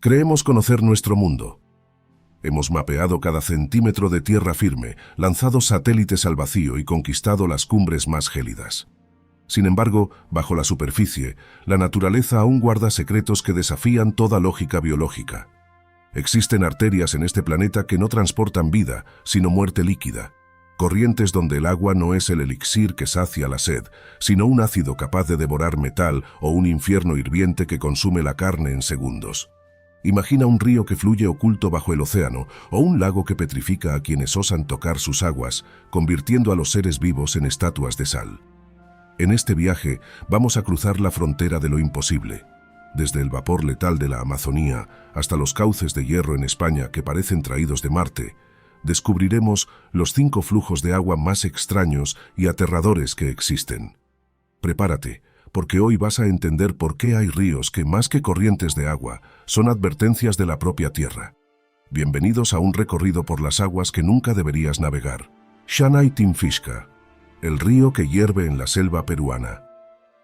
Creemos conocer nuestro mundo. Hemos mapeado cada centímetro de tierra firme, lanzado satélites al vacío y conquistado las cumbres más gélidas. Sin embargo, bajo la superficie, la naturaleza aún guarda secretos que desafían toda lógica biológica. Existen arterias en este planeta que no transportan vida, sino muerte líquida. Corrientes donde el agua no es el elixir que sacia la sed, sino un ácido capaz de devorar metal o un infierno hirviente que consume la carne en segundos. Imagina un río que fluye oculto bajo el océano o un lago que petrifica a quienes osan tocar sus aguas, convirtiendo a los seres vivos en estatuas de sal. En este viaje vamos a cruzar la frontera de lo imposible, desde el vapor letal de la Amazonía hasta los cauces de hierro en España que parecen traídos de Marte. Descubriremos los 5 flujos de agua más extraños y aterradores que existen. Prepárate, porque hoy vas a entender por qué hay ríos que, más que corrientes de agua, son advertencias de la propia tierra. Bienvenidos a un recorrido por las aguas que nunca deberías navegar. Shanay Timfishka, el río que hierve en la selva peruana.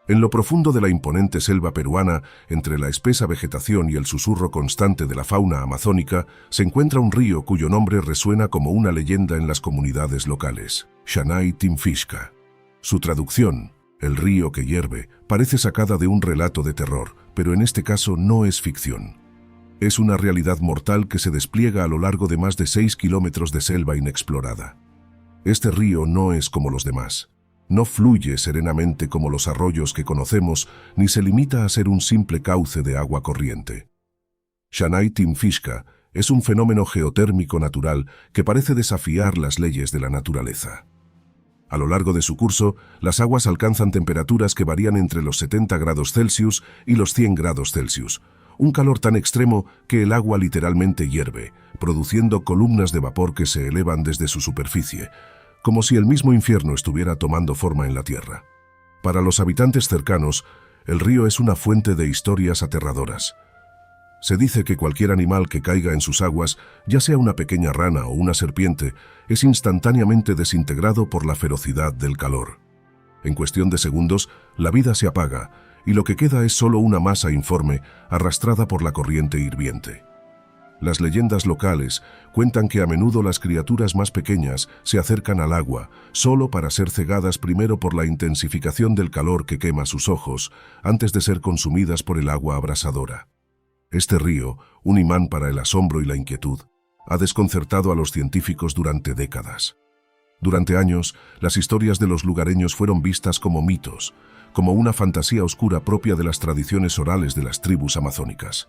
En lo profundo de la imponente selva peruana, entre la espesa vegetación y el susurro constante de la fauna amazónica, se encuentra un río cuyo nombre resuena como una leyenda en las comunidades locales, Shanay Timfishka. Su traducción, el río que hierve, parece sacada de un relato de terror, pero en este caso no es ficción. Es una realidad mortal que se despliega a lo largo de más de 6 kilómetros de selva inexplorada. Este río no es como los demás. No fluye serenamente como los arroyos que conocemos, ni se limita a ser un simple cauce de agua corriente. Shanay Timfishka es un fenómeno geotérmico natural que parece desafiar las leyes de la naturaleza. A lo largo de su curso, las aguas alcanzan temperaturas que varían entre los 70 grados Celsius y los 100 grados Celsius, un calor tan extremo que el agua literalmente hierve, produciendo columnas de vapor que se elevan desde su superficie, como si el mismo infierno estuviera tomando forma en la tierra. Para los habitantes cercanos, el río es una fuente de historias aterradoras. Se dice que cualquier animal que caiga en sus aguas, ya sea una pequeña rana o una serpiente, es instantáneamente desintegrado por la ferocidad del calor. En cuestión de segundos, la vida se apaga y lo que queda es solo una masa informe arrastrada por la corriente hirviente. Las leyendas locales cuentan que a menudo las criaturas más pequeñas se acercan al agua solo para ser cegadas primero por la intensificación del calor que quema sus ojos antes de ser consumidas por el agua abrasadora. Este río, un imán para el asombro y la inquietud, ha desconcertado a los científicos durante décadas. Durante años, las historias de los lugareños fueron vistas como mitos, como una fantasía oscura propia de las tradiciones orales de las tribus amazónicas.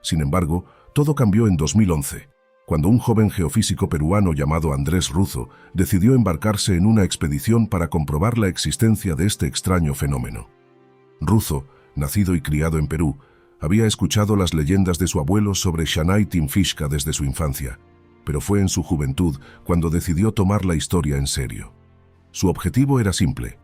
Sin embargo, todo cambió en 2011, cuando un joven geofísico peruano llamado Andrés Ruzo decidió embarcarse en una expedición para comprobar la existencia de este extraño fenómeno. Ruzo, nacido y criado en Perú, había escuchado las leyendas de su abuelo sobre Shanay Timfishka desde su infancia, pero fue en su juventud cuando decidió tomar la historia en serio. Su objetivo era simple: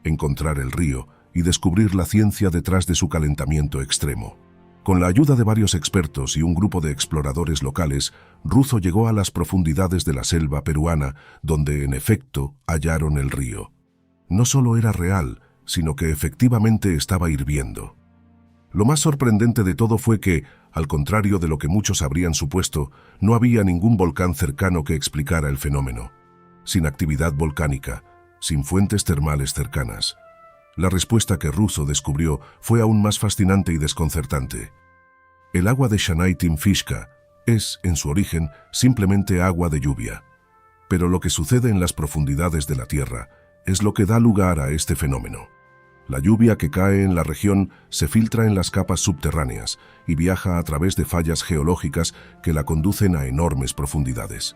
encontrar el río y descubrir la ciencia detrás de su calentamiento extremo. Con la ayuda de varios expertos y un grupo de exploradores locales, Ruzo llegó a las profundidades de la selva peruana, donde en efecto hallaron el río. No solo era real, sino que efectivamente estaba hirviendo. Lo más sorprendente de todo fue que, al contrario de lo que muchos habrían supuesto, no había ningún volcán cercano que explicara el fenómeno. Sin actividad volcánica, sin fuentes termales cercanas. La respuesta que Ruzo descubrió fue aún más fascinante y desconcertante. El agua de Shanay Timfishka es, en su origen, simplemente agua de lluvia. Pero lo que sucede en las profundidades de la Tierra es lo que da lugar a este fenómeno. La lluvia que cae en la región se filtra en las capas subterráneas y viaja a través de fallas geológicas que la conducen a enormes profundidades.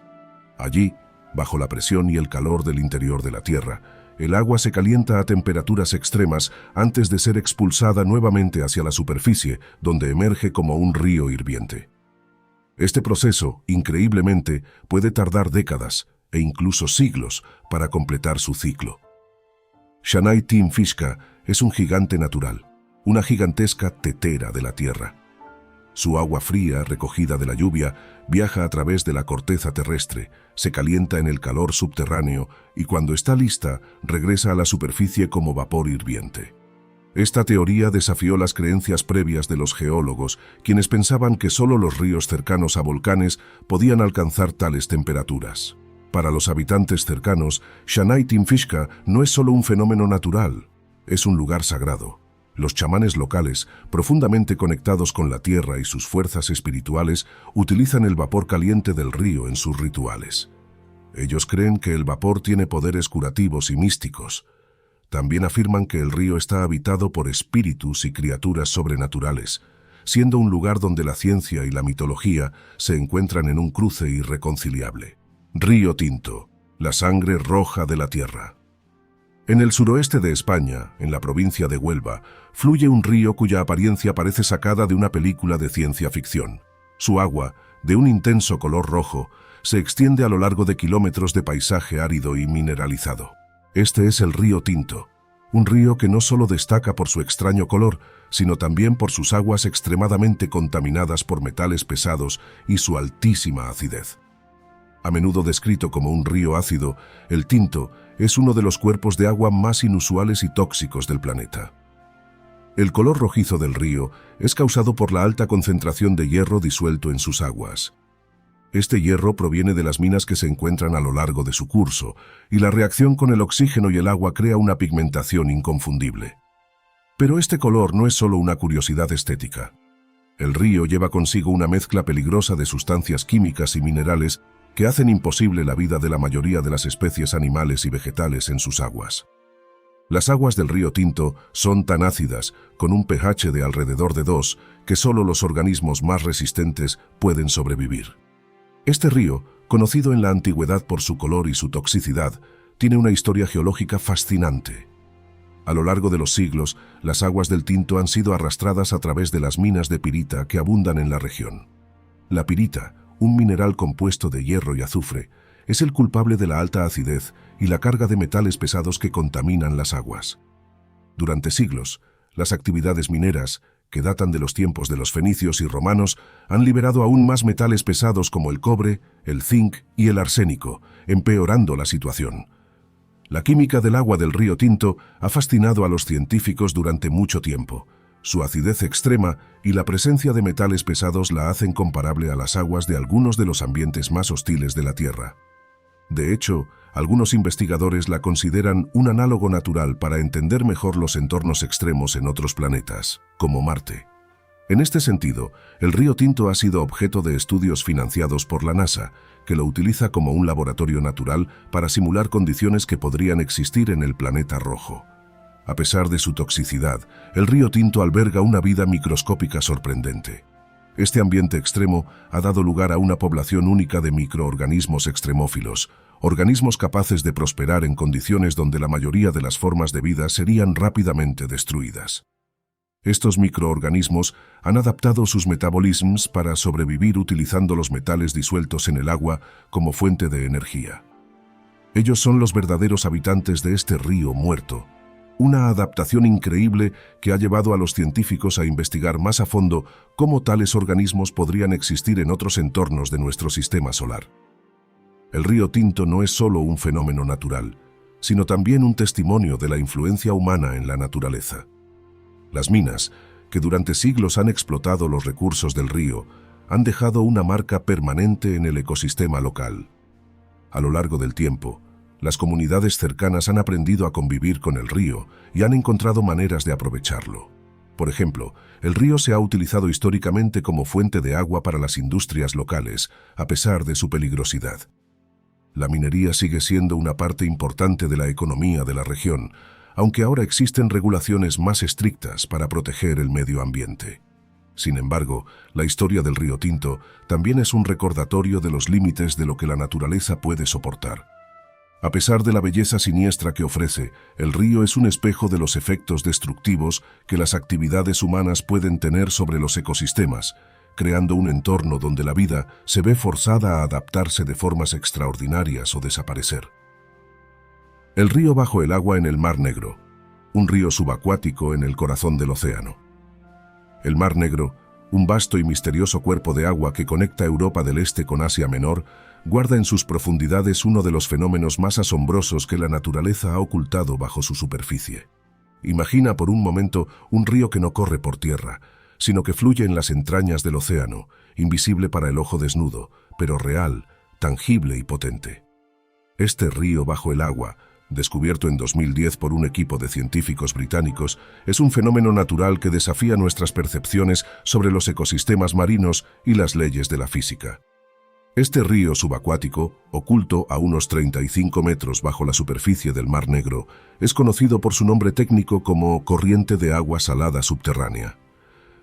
Allí, bajo la presión y el calor del interior de la Tierra, el agua se calienta a temperaturas extremas antes de ser expulsada nuevamente hacia la superficie, donde emerge como un río hirviente. Este proceso, increíblemente, puede tardar décadas e incluso siglos para completar su ciclo. Shanay Timfishka es un gigante natural, una gigantesca tetera de la Tierra. Su agua fría, recogida de la lluvia, viaja a través de la corteza terrestre, se calienta en el calor subterráneo y cuando está lista, regresa a la superficie como vapor hirviente. Esta teoría desafió las creencias previas de los geólogos, quienes pensaban que solo los ríos cercanos a volcanes podían alcanzar tales temperaturas. Para los habitantes cercanos, Shanay Timfishka no es solo un fenómeno natural, es un lugar sagrado. Los chamanes locales, profundamente conectados con la tierra y sus fuerzas espirituales, utilizan el vapor caliente del río en sus rituales. Ellos creen que el vapor tiene poderes curativos y místicos. También afirman que el río está habitado por espíritus y criaturas sobrenaturales, siendo un lugar donde la ciencia y la mitología se encuentran en un cruce irreconciliable. Río Tinto, la sangre roja de la tierra. En el suroeste de España, en la provincia de Huelva, fluye un río cuya apariencia parece sacada de una película de ciencia ficción. Su agua, de un intenso color rojo, se extiende a lo largo de kilómetros de paisaje árido y mineralizado. Este es el río Tinto, un río que no solo destaca por su extraño color, sino también por sus aguas extremadamente contaminadas por metales pesados y su altísima acidez. A menudo descrito como un río ácido, el Tinto es uno de los cuerpos de agua más inusuales y tóxicos del planeta. El color rojizo del río es causado por la alta concentración de hierro disuelto en sus aguas. Este hierro proviene de las minas que se encuentran a lo largo de su curso, y la reacción con el oxígeno y el agua crea una pigmentación inconfundible. Pero este color no es solo una curiosidad estética. El río lleva consigo una mezcla peligrosa de sustancias químicas y minerales que hacen imposible la vida de la mayoría de las especies animales y vegetales en sus aguas. Las aguas del río Tinto son tan ácidas, con un pH de alrededor de 2, que solo los organismos más resistentes pueden sobrevivir. Este río, conocido en la antigüedad por su color y su toxicidad, tiene una historia geológica fascinante. A lo largo de los siglos, las aguas del Tinto han sido arrastradas a través de las minas de pirita que abundan en la región. La pirita, un mineral compuesto de hierro y azufre, es el culpable de la alta acidez y la carga de metales pesados que contaminan las aguas. Durante siglos, las actividades mineras, que datan de los tiempos de los fenicios y romanos, han liberado aún más metales pesados como el cobre, el zinc y el arsénico, empeorando la situación. La química del agua del río Tinto ha fascinado a los científicos durante mucho tiempo. Su acidez extrema y la presencia de metales pesados la hacen comparable a las aguas de algunos de los ambientes más hostiles de la Tierra. De hecho, algunos investigadores la consideran un análogo natural para entender mejor los entornos extremos en otros planetas, como Marte. En este sentido, el río Tinto ha sido objeto de estudios financiados por la NASA, que lo utiliza como un laboratorio natural para simular condiciones que podrían existir en el planeta rojo. A pesar de su toxicidad, el río Tinto alberga una vida microscópica sorprendente. Este ambiente extremo ha dado lugar a una población única de microorganismos extremófilos, organismos capaces de prosperar en condiciones donde la mayoría de las formas de vida serían rápidamente destruidas. Estos microorganismos han adaptado sus metabolismos para sobrevivir utilizando los metales disueltos en el agua como fuente de energía. Ellos son los verdaderos habitantes de este río muerto, una adaptación increíble que ha llevado a los científicos a investigar más a fondo cómo tales organismos podrían existir en otros entornos de nuestro sistema solar. El río Tinto no es solo un fenómeno natural, sino también un testimonio de la influencia humana en la naturaleza. Las minas, que durante siglos han explotado los recursos del río, han dejado una marca permanente en el ecosistema local. A lo largo del tiempo, las comunidades cercanas han aprendido a convivir con el río y han encontrado maneras de aprovecharlo. Por ejemplo, el río se ha utilizado históricamente como fuente de agua para las industrias locales, a pesar de su peligrosidad. La minería sigue siendo una parte importante de la economía de la región, aunque ahora existen regulaciones más estrictas para proteger el medio ambiente. Sin embargo, la historia del río Tinto también es un recordatorio de los límites de lo que la naturaleza puede soportar. A pesar de la belleza siniestra que ofrece, el río es un espejo de los efectos destructivos que las actividades humanas pueden tener sobre los ecosistemas, creando un entorno donde la vida se ve forzada a adaptarse de formas extraordinarias o desaparecer. El río bajo el agua en el Mar Negro, un río subacuático en el corazón del océano. El Mar Negro, un vasto y misterioso cuerpo de agua que conecta Europa del Este con Asia Menor, guarda en sus profundidades uno de los fenómenos más asombrosos que la naturaleza ha ocultado bajo su superficie. Imagina por un momento un río que no corre por tierra, sino que fluye en las entrañas del océano, invisible para el ojo desnudo, pero real, tangible y potente. Este río bajo el agua, descubierto en 2010 por un equipo de científicos británicos, es un fenómeno natural que desafía nuestras percepciones sobre los ecosistemas marinos y las leyes de la física. Este río subacuático, oculto a unos 35 metros bajo la superficie del Mar Negro, es conocido por su nombre técnico como corriente de agua salada subterránea.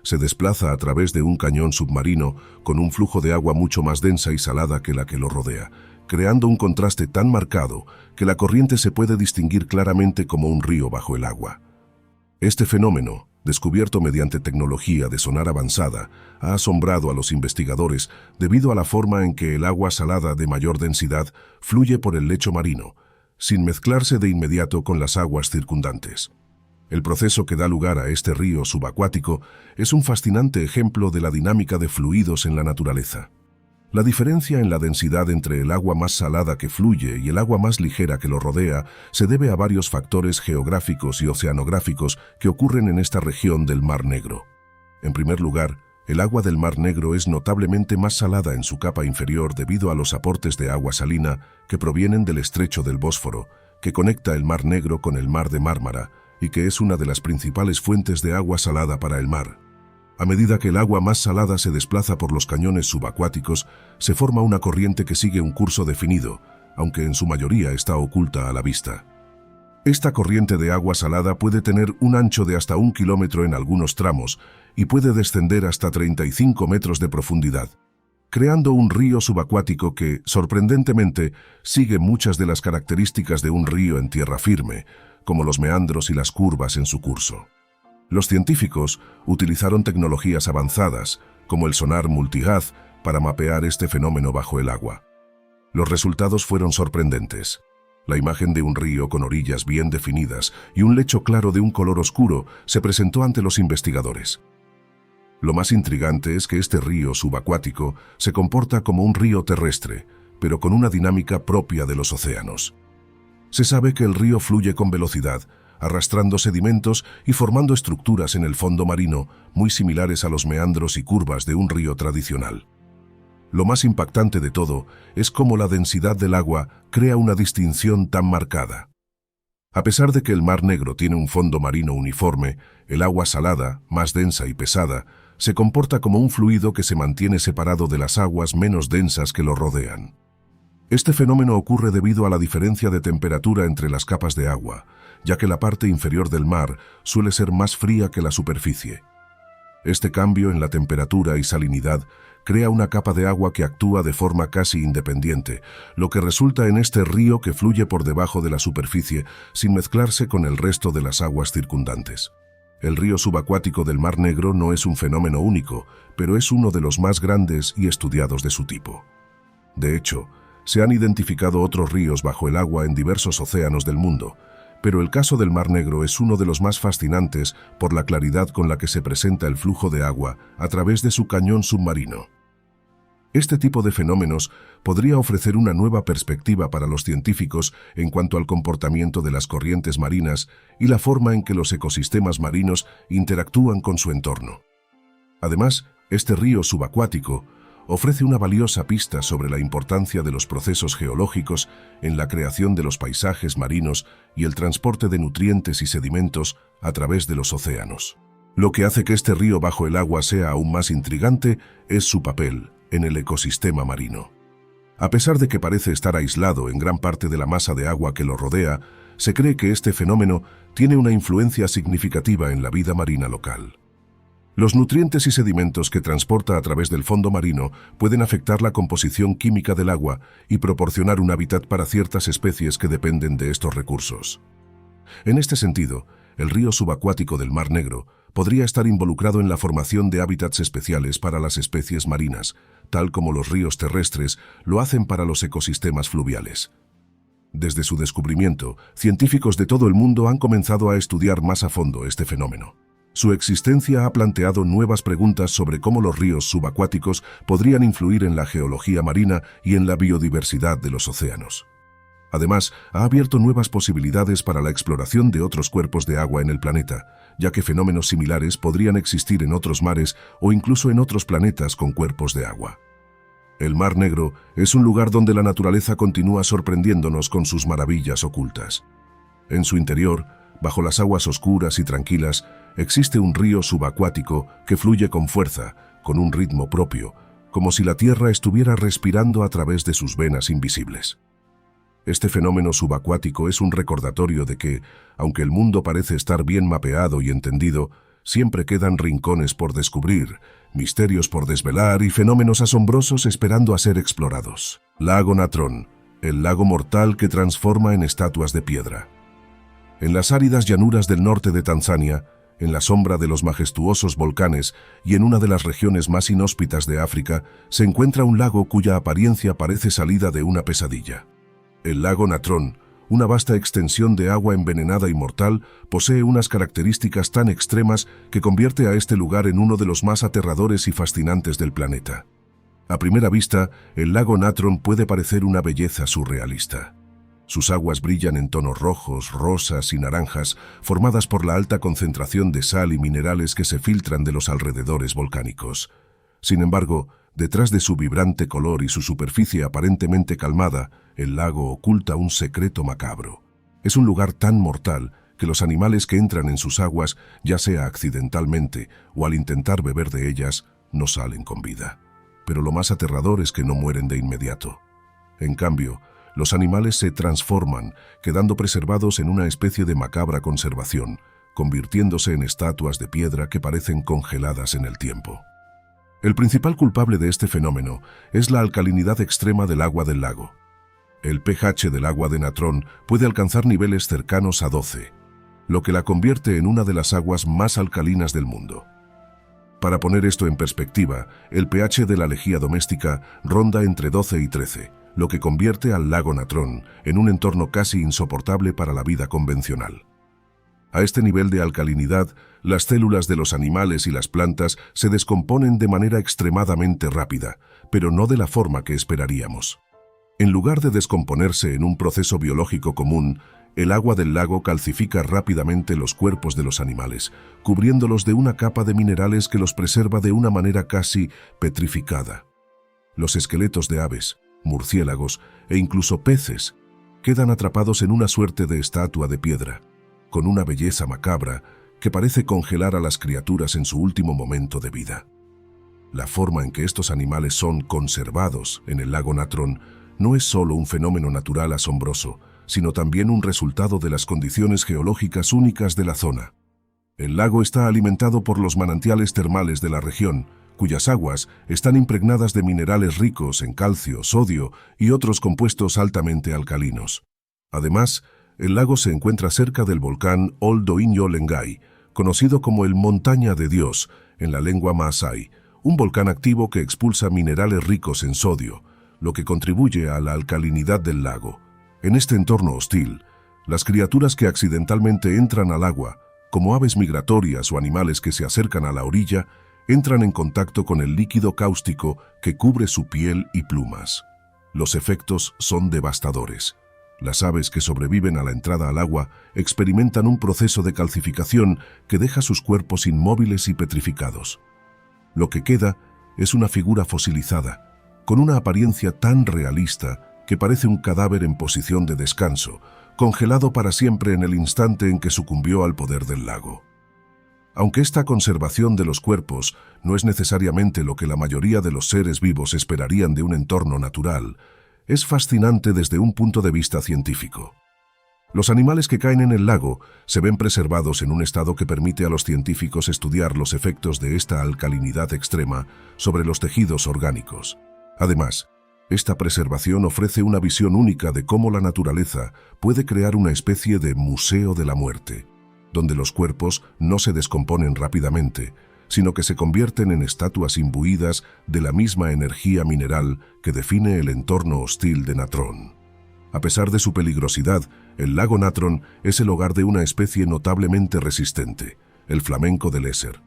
Se desplaza a través de un cañón submarino con un flujo de agua mucho más densa y salada que la que lo rodea, creando un contraste tan marcado que la corriente se puede distinguir claramente como un río bajo el agua. Este fenómeno, descubierto mediante tecnología de sonar avanzada, ha asombrado a los investigadores debido a la forma en que el agua salada de mayor densidad fluye por el lecho marino, sin mezclarse de inmediato con las aguas circundantes. El proceso que da lugar a este río subacuático es un fascinante ejemplo de la dinámica de fluidos en la naturaleza. La diferencia en la densidad entre el agua más salada que fluye y el agua más ligera que lo rodea se debe a varios factores geográficos y oceanográficos que ocurren en esta región del Mar Negro. En primer lugar, el agua del Mar Negro es notablemente más salada en su capa inferior debido a los aportes de agua salina que provienen del estrecho del Bósforo, que conecta el Mar Negro con el Mar de Mármara y que es una de las principales fuentes de agua salada para el mar. A medida que el agua más salada se desplaza por los cañones subacuáticos, se forma una corriente que sigue un curso definido, aunque en su mayoría está oculta a la vista. Esta corriente de agua salada puede tener un ancho de hasta 1 kilómetro en algunos tramos y puede descender hasta 35 metros de profundidad, creando un río subacuático que, sorprendentemente, sigue muchas de las características de un río en tierra firme, como los meandros y las curvas en su curso. Los científicos utilizaron tecnologías avanzadas, como el sonar multihaz, para mapear este fenómeno bajo el agua. Los resultados fueron sorprendentes. La imagen de un río con orillas bien definidas y un lecho claro de un color oscuro se presentó ante los investigadores. Lo más intrigante es que este río subacuático se comporta como un río terrestre, pero con una dinámica propia de los océanos. Se sabe que el río fluye con velocidad, arrastrando sedimentos y formando estructuras en el fondo marino muy similares a los meandros y curvas de un río tradicional. Lo más impactante de todo es cómo la densidad del agua crea una distinción tan marcada. A pesar de que el Mar Negro tiene un fondo marino uniforme, el agua salada, más densa y pesada, se comporta como un fluido que se mantiene separado de las aguas menos densas que lo rodean. Este fenómeno ocurre debido a la diferencia de temperatura entre las capas de agua, ya que la parte inferior del mar suele ser más fría que la superficie. Este cambio en la temperatura y salinidad crea una capa de agua que actúa de forma casi independiente, lo que resulta en este río que fluye por debajo de la superficie sin mezclarse con el resto de las aguas circundantes. El río subacuático del Mar Negro no es un fenómeno único, pero es uno de los más grandes y estudiados de su tipo. De hecho, se han identificado otros ríos bajo el agua en diversos océanos del mundo, pero el caso del Mar Negro es uno de los más fascinantes por la claridad con la que se presenta el flujo de agua a través de su cañón submarino. Este tipo de fenómenos podría ofrecer una nueva perspectiva para los científicos en cuanto al comportamiento de las corrientes marinas y la forma en que los ecosistemas marinos interactúan con su entorno. Además, este río subacuático ofrece una valiosa pista sobre la importancia de los procesos geológicos en la creación de los paisajes marinos y el transporte de nutrientes y sedimentos a través de los océanos. Lo que hace que este río bajo el agua sea aún más intrigante es su papel en el ecosistema marino. A pesar de que parece estar aislado en gran parte de la masa de agua que lo rodea, se cree que este fenómeno tiene una influencia significativa en la vida marina local. Los nutrientes y sedimentos que transporta a través del fondo marino pueden afectar la composición química del agua y proporcionar un hábitat para ciertas especies que dependen de estos recursos. En este sentido, el río subacuático del Mar Negro podría estar involucrado en la formación de hábitats especiales para las especies marinas, tal como los ríos terrestres lo hacen para los ecosistemas fluviales. Desde su descubrimiento, científicos de todo el mundo han comenzado a estudiar más a fondo este fenómeno. Su existencia ha planteado nuevas preguntas sobre cómo los ríos subacuáticos podrían influir en la geología marina y en la biodiversidad de los océanos. Además, ha abierto nuevas posibilidades para la exploración de otros cuerpos de agua en el planeta, ya que fenómenos similares podrían existir en otros mares o incluso en otros planetas con cuerpos de agua. El Mar Negro es un lugar donde la naturaleza continúa sorprendiéndonos con sus maravillas ocultas. En su interior, bajo las aguas oscuras y tranquilas, existe un río subacuático que fluye con fuerza, con un ritmo propio, como si la Tierra estuviera respirando a través de sus venas invisibles. Este fenómeno subacuático es un recordatorio de que, aunque el mundo parece estar bien mapeado y entendido, siempre quedan rincones por descubrir, misterios por desvelar y fenómenos asombrosos esperando a ser explorados. Lago Natron, el lago mortal que transforma en estatuas de piedra. En las áridas llanuras del norte de Tanzania, en la sombra de los majestuosos volcanes y en una de las regiones más inhóspitas de África, se encuentra un lago cuya apariencia parece salida de una pesadilla. El lago Natron, una vasta extensión de agua envenenada y mortal, posee unas características tan extremas que convierte a este lugar en uno de los más aterradores y fascinantes del planeta. A primera vista, el lago Natron puede parecer una belleza surrealista. Sus aguas brillan en tonos rojos, rosas y naranjas, formadas por la alta concentración de sal y minerales que se filtran de los alrededores volcánicos. Sin embargo, detrás de su vibrante color y su superficie aparentemente calmada, el lago oculta un secreto macabro. Es un lugar tan mortal que los animales que entran en sus aguas, ya sea accidentalmente o al intentar beber de ellas, no salen con vida. Pero lo más aterrador es que no mueren de inmediato. En cambio, los animales se transforman, quedando preservados en una especie de macabra conservación, convirtiéndose en estatuas de piedra que parecen congeladas en el tiempo. El principal culpable de este fenómeno es la alcalinidad extrema del agua del lago. El pH del agua de Natron puede alcanzar niveles cercanos a 12, lo que la convierte en una de las aguas más alcalinas del mundo. Para poner esto en perspectiva, el pH de la lejía doméstica ronda entre 12 y 13, lo que convierte al lago Natron en un entorno casi insoportable para la vida convencional. A este nivel de alcalinidad, las células de los animales y las plantas se descomponen de manera extremadamente rápida, pero no de la forma que esperaríamos. En lugar de descomponerse en un proceso biológico común, el agua del lago calcifica rápidamente los cuerpos de los animales, cubriéndolos de una capa de minerales que los preserva de una manera casi petrificada. Los esqueletos de aves, murciélagos e incluso peces quedan atrapados en una suerte de estatua de piedra, con una belleza macabra que parece congelar a las criaturas en su último momento de vida. La forma en que estos animales son conservados en el lago Natron no es solo un fenómeno natural asombroso, sino también un resultado de las condiciones geológicas únicas de la zona. El lago está alimentado por los manantiales termales de la región, cuyas aguas están impregnadas de minerales ricos en calcio, sodio y otros compuestos altamente alcalinos. Además, el lago se encuentra cerca del volcán Ol Doinyo Lengai, conocido como el Montaña de Dios en la lengua maasai, un volcán activo que expulsa minerales ricos en sodio, lo que contribuye a la alcalinidad del lago. En este entorno hostil, las criaturas que accidentalmente entran al agua, como aves migratorias o animales que se acercan a la orilla, entran en contacto con el líquido cáustico que cubre su piel y plumas. Los efectos son devastadores. Las aves que sobreviven a la entrada al agua experimentan un proceso de calcificación que deja sus cuerpos inmóviles y petrificados. Lo que queda es una figura fosilizada, con una apariencia tan realista que parece un cadáver en posición de descanso, congelado para siempre en el instante en que sucumbió al poder del lago. Aunque esta conservación de los cuerpos no es necesariamente lo que la mayoría de los seres vivos esperarían de un entorno natural, es fascinante desde un punto de vista científico. Los animales que caen en el lago se ven preservados en un estado que permite a los científicos estudiar los efectos de esta alcalinidad extrema sobre los tejidos orgánicos. Además, esta preservación ofrece una visión única de cómo la naturaleza puede crear una especie de museo de la muerte, donde los cuerpos no se descomponen rápidamente, sino que se convierten en estatuas imbuidas de la misma energía mineral que define el entorno hostil de Natron. A pesar de su peligrosidad, el lago Natron es el hogar de una especie notablemente resistente, el flamenco de Lesser.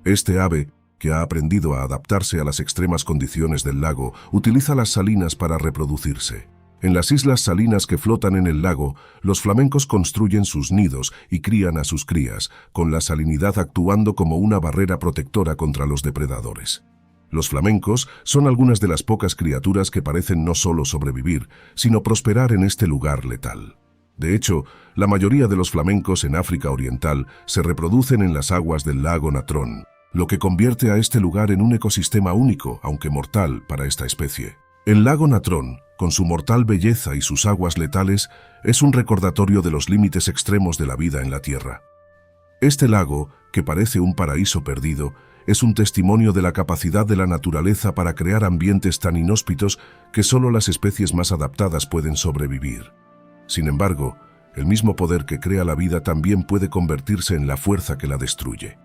Este ave, que ha aprendido a adaptarse a las extremas condiciones del lago, utiliza las salinas para reproducirse. En las islas salinas que flotan en el lago, los flamencos construyen sus nidos y crían a sus crías, con la salinidad actuando como una barrera protectora contra los depredadores. Los flamencos son algunas de las pocas criaturas que parecen no solo sobrevivir, sino prosperar en este lugar letal. De hecho, la mayoría de los flamencos en África Oriental se reproducen en las aguas del lago Natrón, lo que convierte a este lugar en un ecosistema único, aunque mortal, para esta especie. El lago Natrón, con su mortal belleza y sus aguas letales, es un recordatorio de los límites extremos de la vida en la Tierra. Este lago, que parece un paraíso perdido, es un testimonio de la capacidad de la naturaleza para crear ambientes tan inhóspitos que solo las especies más adaptadas pueden sobrevivir. Sin embargo, el mismo poder que crea la vida también puede convertirse en la fuerza que la destruye.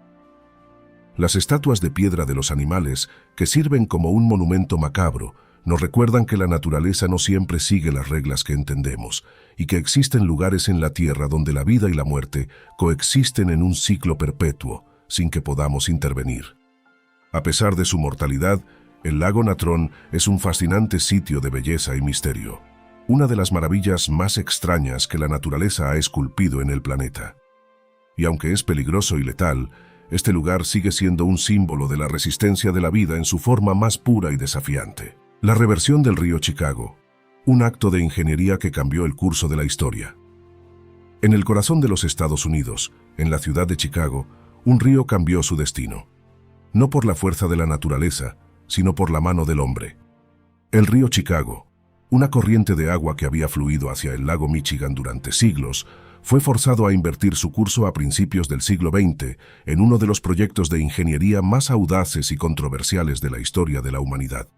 Las estatuas de piedra de los animales, que sirven como un monumento macabro, nos recuerdan que la naturaleza no siempre sigue las reglas que entendemos y que existen lugares en la Tierra donde la vida y la muerte coexisten en un ciclo perpetuo, sin que podamos intervenir. A pesar de su mortalidad, el lago Natrón es un fascinante sitio de belleza y misterio, una de las maravillas más extrañas que la naturaleza ha esculpido en el planeta. Y aunque es peligroso y letal, este lugar sigue siendo un símbolo de la resistencia de la vida en su forma más pura y desafiante. La reversión del río Chicago, un acto de ingeniería que cambió el curso de la historia. En el corazón de los Estados Unidos, en la ciudad de Chicago, un río cambió su destino. No por la fuerza de la naturaleza, sino por la mano del hombre. El río Chicago, una corriente de agua que había fluido hacia el lago Michigan durante siglos, fue forzado a invertir su curso a principios del siglo XX en uno de los proyectos de ingeniería más audaces y controversiales de la historia de la humanidad.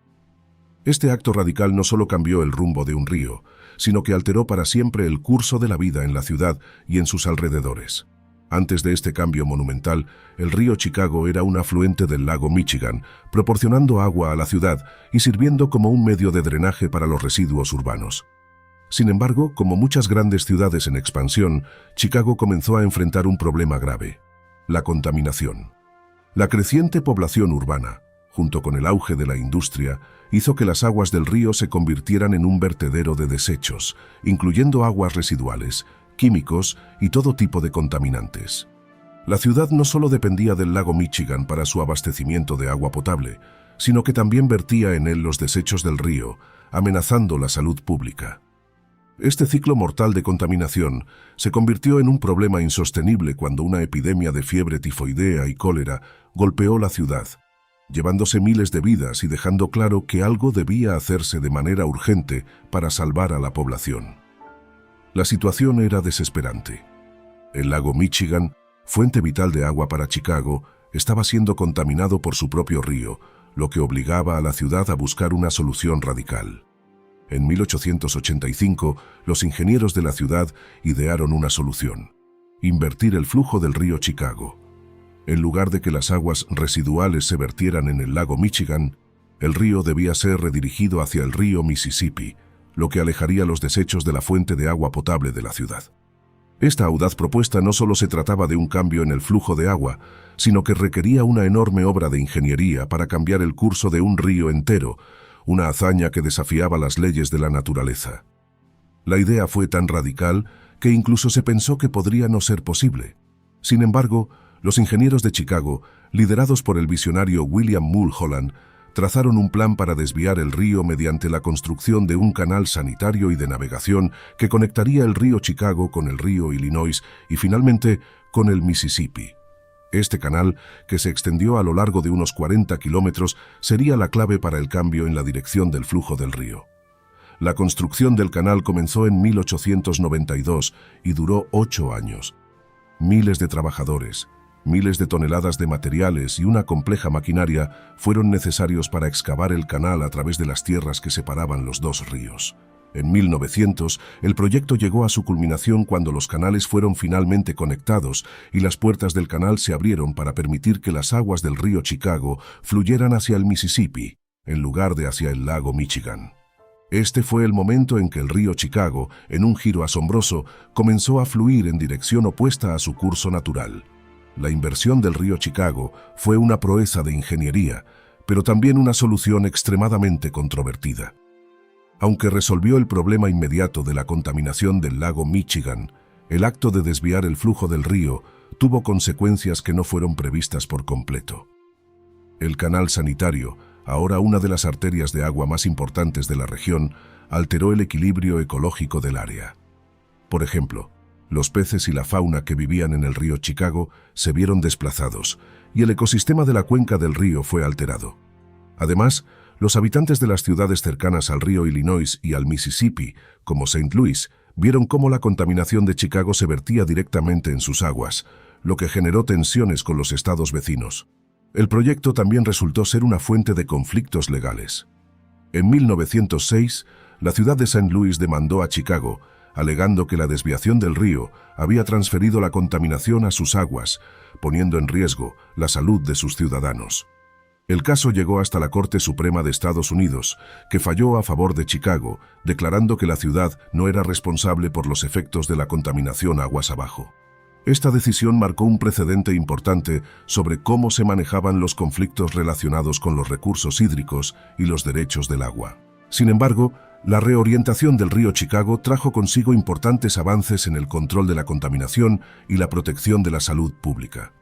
Este acto radical no solo cambió el rumbo de un río, sino que alteró para siempre el curso de la vida en la ciudad y en sus alrededores. Antes de este cambio monumental, el río Chicago era un afluente del lago Michigan, proporcionando agua a la ciudad y sirviendo como un medio de drenaje para los residuos urbanos. Sin embargo, como muchas grandes ciudades en expansión, Chicago comenzó a enfrentar un problema grave: la contaminación. La creciente población urbana, junto con el auge de la industria, hizo que las aguas del río se convirtieran en un vertedero de desechos, incluyendo aguas residuales, químicos y todo tipo de contaminantes. La ciudad no solo dependía del lago Michigan para su abastecimiento de agua potable, sino que también vertía en él los desechos del río, amenazando la salud pública. Este ciclo mortal de contaminación se convirtió en un problema insostenible cuando una epidemia de fiebre tifoidea y cólera golpeó la ciudad, llevándose miles de vidas y dejando claro que algo debía hacerse de manera urgente para salvar a la población. La situación era desesperante. El lago Michigan, fuente vital de agua para Chicago, estaba siendo contaminado por su propio río, lo que obligaba a la ciudad a buscar una solución radical. En 1885, los ingenieros de la ciudad idearon una solución: invertir el flujo del río Chicago. En lugar de que las aguas residuales se vertieran en el lago Michigan, el río debía ser redirigido hacia el río Mississippi, lo que alejaría los desechos de la fuente de agua potable de la ciudad. Esta audaz propuesta no solo se trataba de un cambio en el flujo de agua, sino que requería una enorme obra de ingeniería para cambiar el curso de un río entero, una hazaña que desafiaba las leyes de la naturaleza. La idea fue tan radical que incluso se pensó que podría no ser posible. Sin embargo, los ingenieros de Chicago, liderados por el visionario William Mulholland, trazaron un plan para desviar el río mediante la construcción de un canal sanitario y de navegación que conectaría el río Chicago con el río Illinois y finalmente con el Mississippi. Este canal, que se extendió a lo largo de unos 40 kilómetros, sería la clave para el cambio en la dirección del flujo del río. La construcción del canal comenzó en 1892 y duró 8 años. Miles de trabajadores, miles de toneladas de materiales y una compleja maquinaria fueron necesarios para excavar el canal a través de las tierras que separaban los dos ríos. En 1900, el proyecto llegó a su culminación cuando los canales fueron finalmente conectados y las puertas del canal se abrieron para permitir que las aguas del río Chicago fluyeran hacia el Mississippi, en lugar de hacia el lago Michigan. Este fue el momento en que el río Chicago, en un giro asombroso, comenzó a fluir en dirección opuesta a su curso natural. La inversión del río Chicago fue una proeza de ingeniería, pero también una solución extremadamente controvertida. Aunque resolvió el problema inmediato de la contaminación del lago Michigan, el acto de desviar el flujo del río tuvo consecuencias que no fueron previstas por completo. El canal sanitario, ahora una de las arterias de agua más importantes de la región, alteró el equilibrio ecológico del área. Por ejemplo, los peces y la fauna que vivían en el río Chicago se vieron desplazados y el ecosistema de la cuenca del río fue alterado. Además, los habitantes de las ciudades cercanas al río Illinois y al Mississippi, como St. Louis, vieron cómo la contaminación de Chicago se vertía directamente en sus aguas, lo que generó tensiones con los estados vecinos. El proyecto también resultó ser una fuente de conflictos legales. En 1906, la ciudad de St. Louis demandó a Chicago, alegando que la desviación del río había transferido la contaminación a sus aguas, poniendo en riesgo la salud de sus ciudadanos. El caso llegó hasta la Corte Suprema de Estados Unidos, que falló a favor de Chicago, declarando que la ciudad no era responsable por los efectos de la contaminación aguas abajo. Esta decisión marcó un precedente importante sobre cómo se manejaban los conflictos relacionados con los recursos hídricos y los derechos del agua. Sin embargo, la reorientación del río Chicago trajo consigo importantes avances en el control de la contaminación y la protección de la salud pública.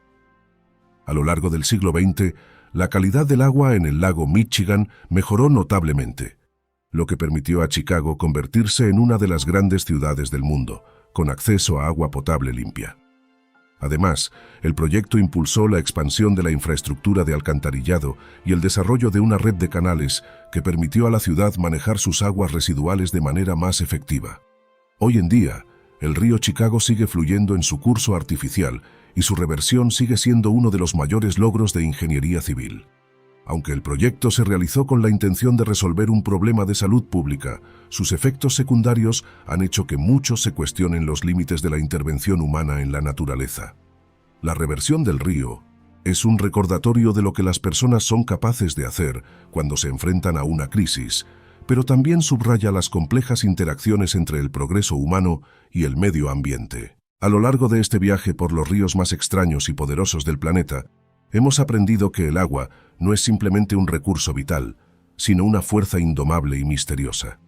A lo largo del siglo XX, la calidad del agua en el lago Michigan mejoró notablemente, lo que permitió a Chicago convertirse en una de las grandes ciudades del mundo, con acceso a agua potable limpia. Además, el proyecto impulsó la expansión de la infraestructura de alcantarillado y el desarrollo de una red de canales que permitió a la ciudad manejar sus aguas residuales de manera más efectiva. Hoy en día, el río Chicago sigue fluyendo en su curso artificial y su reversión sigue siendo uno de los mayores logros de ingeniería civil. Aunque el proyecto se realizó con la intención de resolver un problema de salud pública, sus efectos secundarios han hecho que muchos se cuestionen los límites de la intervención humana en la naturaleza. La reversión del río es un recordatorio de lo que las personas son capaces de hacer cuando se enfrentan a una crisis, pero también subraya las complejas interacciones entre el progreso humano y el medio ambiente. A lo largo de este viaje por los ríos más extraños y poderosos del planeta, hemos aprendido que el agua no es simplemente un recurso vital, sino una fuerza indomable y misteriosa.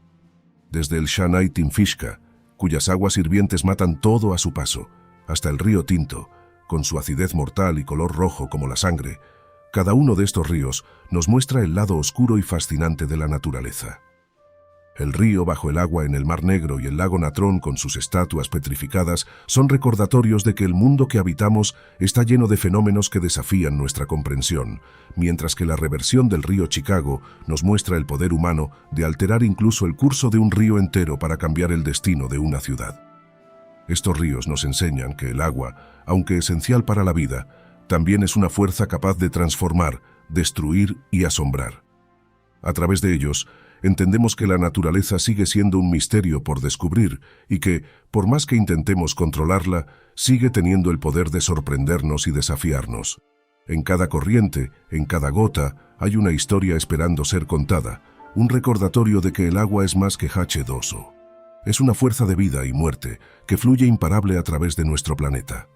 Desde el Shanai Tinfishka, cuyas aguas hirvientes matan todo a su paso, hasta el río Tinto, con su acidez mortal y color rojo como la sangre, cada uno de estos ríos nos muestra el lado oscuro y fascinante de la naturaleza. El río bajo el agua en el Mar Negro y el lago Natrón con sus estatuas petrificadas son recordatorios de que el mundo que habitamos está lleno de fenómenos que desafían nuestra comprensión, mientras que la reversión del río Chicago nos muestra el poder humano de alterar incluso el curso de un río entero para cambiar el destino de una ciudad. Estos ríos nos enseñan que el agua, aunque esencial para la vida, también es una fuerza capaz de transformar, destruir y asombrar. A través de ellos, entendemos que la naturaleza sigue siendo un misterio por descubrir y que, por más que intentemos controlarla, sigue teniendo el poder de sorprendernos y desafiarnos. En cada corriente, en cada gota, hay una historia esperando ser contada, un recordatorio de que el agua es más que H2O. Es una fuerza de vida y muerte que fluye imparable a través de nuestro planeta.